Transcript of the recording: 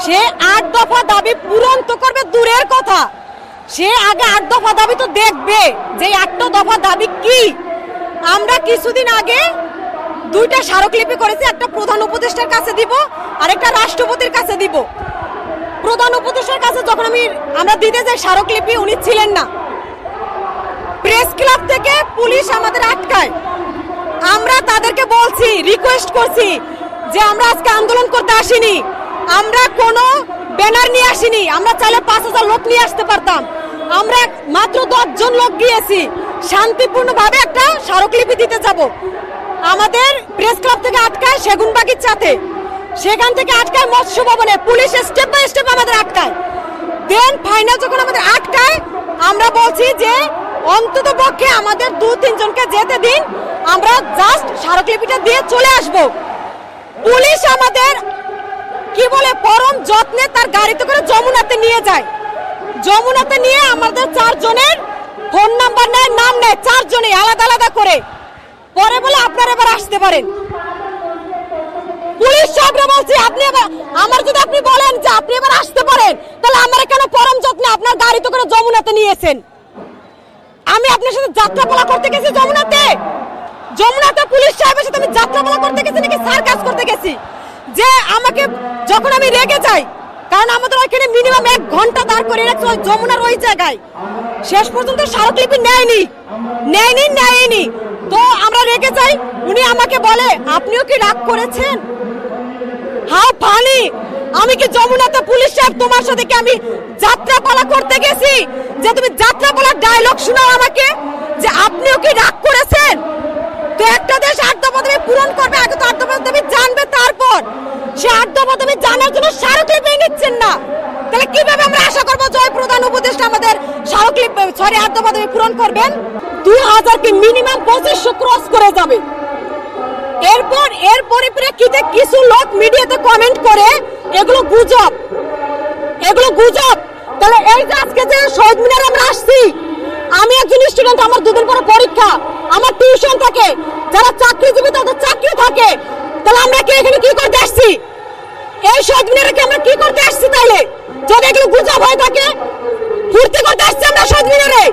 সে 8 দফা দাবি পূরণ তো করবে দূরের কথা, সে আগে 8 দফা দাবি তো দেখবে যে 8 দফা দাবি কি। আমরা কিছুদিন আগে 2টা স্মারকলিপি করেছি, একটা প্রধান উপদেষ্টার কাছে দিব আর একটা রাষ্ট্রপতির কাছে দিব। প্রধান উপদেষ্টার কাছে যখন আমরা দিতে যাই স্মারকলিপি, উনি ছিলেন না। প্রেস ক্লাব থেকে পুলিশ আমাদের আটকায়। আমরা তাদেরকে বলছি, রিকোয়েস্ট করছি যে আমরা আজকে আন্দোলন করতে আসিনি, আমরা কোনো ব্যানার নিয়ে আসিনি, আমরা চাইলে 5000 লোক নিয়ে আসতে পারতাম। আমরা মাত্র 10 জন লোক গিয়েছি, শান্তিপূর্ণভাবে একটা স্মারকলিপি দিতে যাব। আমাদের প্রেস ক্লাব থেকে আটকায় সেগুনবাগিচাতে, সেখান থেকে আটকায় মৎস্য ভবনে, পুলিশ স্টেপ বাই স্টেপ আমাদের আটকায়। দেন ফাইনাল যখন আমাদের আটকায়, আমরা বলছি যে অন্তত পক্ষে আমাদের 2-3 জনকে যেতে দিন, আমরা জাস্ট স্মারকলিপিটা দিয়ে চলে আসব। পুলিশ আমাদের কি বলে পরম যত্নে তার গাড়িতে করে যমুনাতে নিয়ে যায়। যমুনাতে নিয়ে আমাদের 4 জনের ফোন নাম্বার নেয়, নাম নেয়, 4 জনে আলাদা আলাদা করে। পরে বলে আপনারা এবার আসতে পারেন। পুলিশ সাহেবরা বলছি আপনি এবার আমার যদি আপনি বলেন যে আপনি এবার আসতে পারেন, তাহলে আমরা কেন পরম যত্নে আপনার গাড়িতে করে যমুনাতে নিয়েছেন? আমি আপনার সাথে যাত্রাপালা করতে গেছি যমুনাতে, যমুনাতে পুলিশ সাহেবের সাথে আমি যাত্রাপালা করতে গেছি নাকি সার্কাস করতে গেছি? যে আমাকে যখন আমি রেগে যাই, কারণ আমাদের ওইখানে মিনিমাম 1 ঘন্টা দাঁড় করে রেখেছে ওই যমুনার ওই জায়গায়, শেষ পর্যন্ত স্মারকলিপি নেয়নি। তো আমরা রেগে যাই, উনি আমাকে বলে আপনিও কি রাগ করেছেন? How funny! আমি কি যমুনাতে পুলিশ সাহেব তোমার সাথে কি আমি যাত্রাপালা করতে গেছি যে তুমি যাত্রাপালার ডায়লগ শোনাও আমাকে যে আপনিও কি রাগ করেছেন? তো একটা দেশ 8 দফা দাবি পূরণ করবে, আগে তো 8 দফা দাবি জানবে, তারপর সে 8 দফা দাবি জানার জন্য স্মারকলিপি নিচ্ছেন না। তাহলে কিভাবে আমরা আশা করবো জয় প্রধান উপদেষ্টা আমাদের স্মারকলিপি 8 দফা দাবি পূরণ করবেন? 2000 কি মিনিমাম 2500 ক্রস করে যাবে। এরপর এর পরিপ্রেক্ষিতে কিছু লোক মিডিয়াতে কমেন্ট করে এগুলো গুজব। তাহলে এই যে আজকে যে শহীদ মিনারে আমরা আসছি, আমি একজন স্টুডেন্ট, আমার 2 দিন পরে পরীক্ষা, আমার টিউশন থাকে, যারা চাকরিজীবী তাদের চাকরি থাকে, তাহলে আমরা কি এখানে কি করতে আসছি? এই শহীদ মিনারে কি আমরা কি করতে আসছি? তাইলে যদি এগুলো গুজব হয়ে থাকে, ফুর্তি করতে আসছি আমরা শহীদ মিনারে?